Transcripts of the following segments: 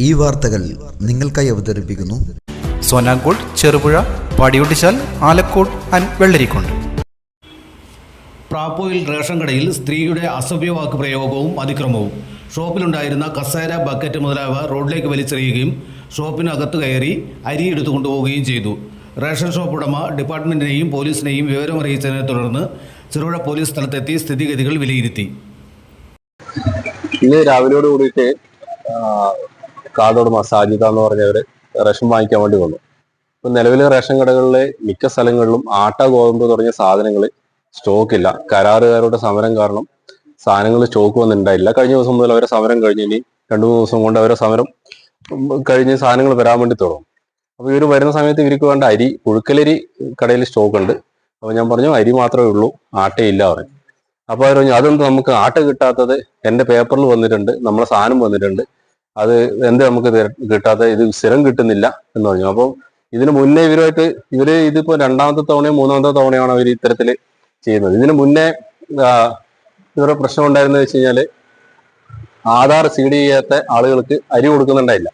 ഈ വാർത്തകൾ നിങ്ങൾക്കായി അവതരിപ്പിക്കുന്നു സോന ഗോൾഡ്, ചെറുപുഴ, പാടിയൊട്ടിച്ചാൽ, ആലക്കോട് ആൻഡ് വെള്ളരിക്കുണ്ട്. പ്രാപ്പോയിൽ റേഷൻ കടയിൽ സ്ത്രീയുടെ അസഭ്യവാക്ക് പ്രയോഗവും അതിക്രമവും. ഷോപ്പിലുണ്ടായിരുന്ന കസേര, ബക്കറ്റ് മുതലായവ റോഡിലേക്ക് വലിച്ചെറിയുകയും ഷോപ്പിനകത്ത് കയറി അരി എടുത്തു കൊണ്ടുപോവുകയും ചെയ്തു. റേഷൻ ഷോപ്പ് ഉടമ ഡിപ്പാർട്ട്മെന്റിനെയും പോലീസിനെയും വിവരമറിയിച്ചതിനെ തുടർന്ന് ചെറുപുഴ പോലീസ് സ്ഥലത്തെത്തി സ്ഥിതിഗതികൾ വിലയിരുത്തി. ഇന്ന് രാവിലെയോട് കൂടിയിട്ട് കാതോട് സാജിത എന്ന് പറഞ്ഞവർ റേഷൻ വാങ്ങിക്കാൻ വേണ്ടി വന്നു. ഇപ്പം നിലവിലെ റേഷൻ കടകളിലെ മിക്ക സ്ഥലങ്ങളിലും ആട്ട, ഗോതമ്പ് തുടങ്ങിയ സാധനങ്ങൾ സ്റ്റോക്കില്ല. കരാറുകാരുടെ സമരം കാരണം സാധനങ്ങൾ സ്റ്റോക്ക് വന്നിട്ടുണ്ടായില്ല. കഴിഞ്ഞ ദിവസം മുതൽ അവരെ സമരം കഴിഞ്ഞ് ഇനി 2-3 ദിവസം കൊണ്ട് അവരെ സമരം കഴിഞ്ഞ് സാധനങ്ങൾ വരാൻ വേണ്ടി തുടങ്ങും. അപ്പോൾ ഇവർ വരുന്ന സമയത്ത് ഇവർക്ക് വേണ്ട അരി, പുഴുക്കലരി കടയിൽ സ്റ്റോക്ക് ഉണ്ട്. അപ്പോൾ ഞാൻ പറഞ്ഞു അരി മാത്രമേ ഉള്ളൂ, ആട്ടയില്ല പറഞ്ഞു. അപ്പോൾ അവർ പറഞ്ഞു അതെന്ത് നമുക്ക് ആട്ട കിട്ടാത്തത്, എൻ്റെ പേപ്പറിൽ വന്നിട്ടുണ്ട്, നമ്മളെ സാധനം വന്നിട്ടുണ്ട്, അത് എന്ത് നമുക്ക് കിട്ടാത്ത, ഇത് സ്ഥിരം കിട്ടുന്നില്ല എന്ന് പറഞ്ഞു. അപ്പം ഇതിന് മുന്നേ ഇവര് ഇതിപ്പോ 2ാമത്തെ തവണയോ 3ാമത്തെ തവണയാണ് അവർ ഇത്തരത്തിൽ ചെയ്യുന്നത്. ഇതിന് മുന്നേ ഇവരുടെ പ്രശ്നം ഉണ്ടായിരുന്നത് വെച്ച് കഴിഞ്ഞാല് ആധാർ സീഡ് ചെയ്യാത്ത ആളുകൾക്ക് അരി കൊടുക്കുന്നുണ്ടായില്ല.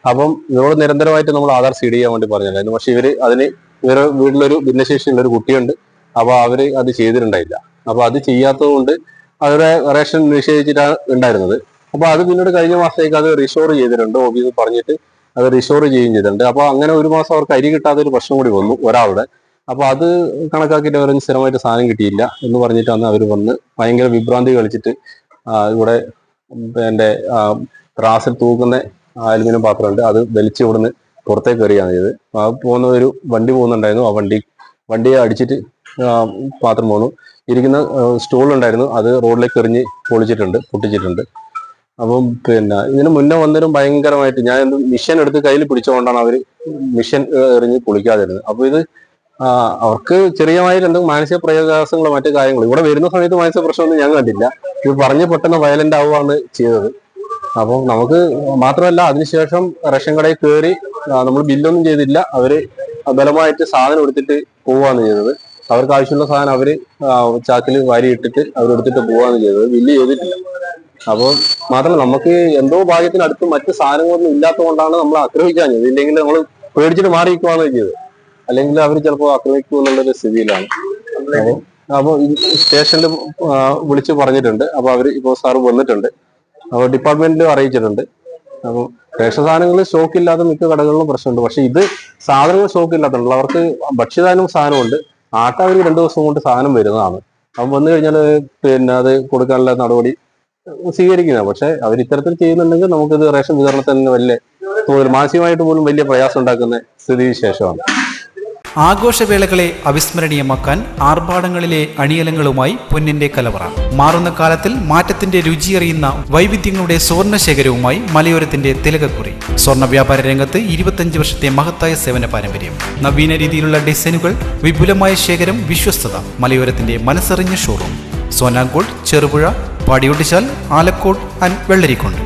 അപ്പം ഇവരോട് നിരന്തരമായിട്ട് നമ്മൾ ആധാർ സീഡ് ചെയ്യാൻ വേണ്ടി പറഞ്ഞിട്ടുണ്ടായിരുന്നു. പക്ഷെ ഇവരുടെ വീട്ടിലൊരു ഭിന്നശേഷിയുള്ള ഒരു കുട്ടിയുണ്ട്. അപ്പൊ അവര് അത് ചെയ്തിട്ടുണ്ടായില്ല. അപ്പൊ അത് ചെയ്യാത്തത് കൊണ്ട് അവരുടെ റേഷൻ നിഷേധിച്ചിട്ടാണ് ഉണ്ടായിരുന്നത്. അപ്പൊ അത് പിന്നീട് കഴിഞ്ഞ മാസത്തേക്ക് അത് റിസ്റ്റോർ ചെയ്തിട്ടുണ്ട്. ഓഫീസിൽ പറഞ്ഞിട്ട് അത് റിസ്റ്റോർ ചെയ്യുകയും ചെയ്തിട്ടുണ്ട്. അപ്പൊ അങ്ങനെ ഒരു മാസം അവർക്ക് അരി കിട്ടാത്ത ഒരു പ്രശ്നം കൂടി വന്നു ഒരാളുടെ. അപ്പൊ അത് കണക്കാക്കിയിട്ട് അവരൊന്നും സ്ഥിരമായിട്ട് സാധനം കിട്ടിയില്ല എന്ന് പറഞ്ഞിട്ടാണ് അവർ വന്ന് ഭയങ്കര വിഭ്രാന്തി കളിച്ചിട്ട് ഇവിടെ എൻ്റെ ത്രാസിൽ തൂക്കുന്ന അലുമിനിയം പാത്രമുണ്ട്, അത് വലിച്ച് ഇവിടുന്ന് പുറത്തേക്ക് എറിയാണ് ചെയ്തത്. പോകുന്ന ഒരു വണ്ടി പോകുന്നുണ്ടായിരുന്നു. ആ വണ്ടിയെ അടിച്ചിട്ട് പാത്രം പോന്നു. ഇരിക്കുന്ന സ്റ്റൂളുണ്ടായിരുന്നു, അത് റോഡിലേക്ക് എറിഞ്ഞ് പൊട്ടിച്ചിട്ടുണ്ട്. അപ്പം ഇതിന് മുന്നേ വന്നവരും ഭയങ്കരമായിട്ട് ഞാൻ മിഷൻ എടുത്ത് കയ്യിൽ പിടിച്ചുകൊണ്ടാണ് അവർ മിഷൻ എറിഞ്ഞ് പൊളിക്കാതിരുന്നത്. അപ്പൊ ഇത് അവർക്ക് ചെറിയമായിട്ട് എന്തെങ്കിലും മാനസിക പ്രയാസങ്ങളോ മറ്റു കാര്യങ്ങളോ ഇവിടെ വരുന്ന സമയത്ത് മാനസിക പ്രശ്നമൊന്നും ഞാൻ കണ്ടില്ല. ഇത് പറഞ്ഞ് പെട്ടെന്ന് വയലന്റ് ആവുകയാണ് ചെയ്തത്. അപ്പം നമുക്ക് മാത്രമല്ല, അതിനുശേഷം റേഷൻ കടയിൽ കയറി നമ്മൾ ബില്ലൊന്നും ചെയ്തില്ല, അവര് ബലമായിട്ട് സാധനം എടുത്തിട്ട് പോവുകയാണ് ചെയ്തത്. അവർക്ക് ആവശ്യമുള്ള സാധനം അവര് ചാക്കിൽ വാരി ഇട്ടിട്ട് അവരെടുത്തിട്ട് പോവുകയാണ് ചെയ്തത്, ബില്ല് ചെയ്തിട്ടില്ല. അപ്പോൾ മാത്രമല്ല, നമുക്ക് എന്തോ ഭാഗ്യത്തിനടുത്ത് മറ്റു സാധനങ്ങളൊന്നും ഇല്ലാത്തത് കൊണ്ടാണ് നമ്മൾ ആക്രമിക്കാഞ്ഞത്. ഇല്ലെങ്കിൽ നമ്മൾ പേടിച്ചിട്ട് മാറിയിരിക്കുവാണ് ചെയ്തത്. അല്ലെങ്കിൽ അവർ ചിലപ്പോൾ ആക്രമിക്കും എന്നുള്ളൊരു സ്ഥിതിയിലാണ്. അപ്പോൾ സ്റ്റേഷനിൽ വിളിച്ച് പറഞ്ഞിട്ടുണ്ട്. അപ്പോൾ അവർ ഇപ്പോൾ സാറ് വന്നിട്ടുണ്ട്. അപ്പോൾ ഡിപ്പാർട്ട്മെന്റിൽ അറിയിച്ചിട്ടുണ്ട്. അപ്പോൾ റേഷൻ സാധനങ്ങൾ സ്റ്റോക്ക് ഇല്ലാത്ത മിക്ക കടകളിലും പ്രശ്നമുണ്ട്. പക്ഷെ ഇത് സാധനങ്ങൾ സ്റ്റോക്ക് ഇല്ലാത്തതുണ്ട്. അവർക്ക് ഭക്ഷ്യധാനവും സാധനമുണ്ട്. ആട്ട അവർ 2 ദിവസം കൊണ്ട് സാധനം വരുന്നതാണ്. അപ്പം വന്നു കഴിഞ്ഞാൽ അത് കൊടുക്കാനുള്ള നടപടി സ്വീകരിക്കുന്നത്. പക്ഷെ അവർ ഇത്തരത്തിൽ ചെയ്യുന്നുണ്ടെങ്കിൽ നമുക്കിത് റേഷൻ വിതരണത്തിന് വലിയ മാനസികമായിട്ട് പോലും വലിയ പ്രയാസം ഉണ്ടാക്കുന്ന സ്ഥിതിവിശേഷമാണ്. ആഘോഷവേളകളെ അവിസ്മരണീയമാക്കാൻ ആർഭാടങ്ങളിലെ അണിയലങ്ങളുമായി പൊന്നിന്റെ കലവറ. മാറുന്ന കാലത്തിൽ മാറ്റത്തിന്റെ രുചിയറിയുന്ന വൈവിധ്യങ്ങളുടെ സ്വർണ്ണശേഖരവുമായി മലയോരത്തിന്റെ തിലകക്കുറി. സ്വർണ്ണ വ്യാപാര രംഗത്ത് 25 വർഷത്തെ മഹത്തായ സേവന പാരമ്പര്യം. നവീന രീതിയിലുള്ള ഡിസൈനുകൾ, വിപുലമായ ശേഖരം, വിശ്വസ്തത. മലയോരത്തിന്റെ മനസ്സറിഞ്ഞ showroom. Sona Gold, Cherupuzha, Padiyottuchal, Alakode and Vellarikundu.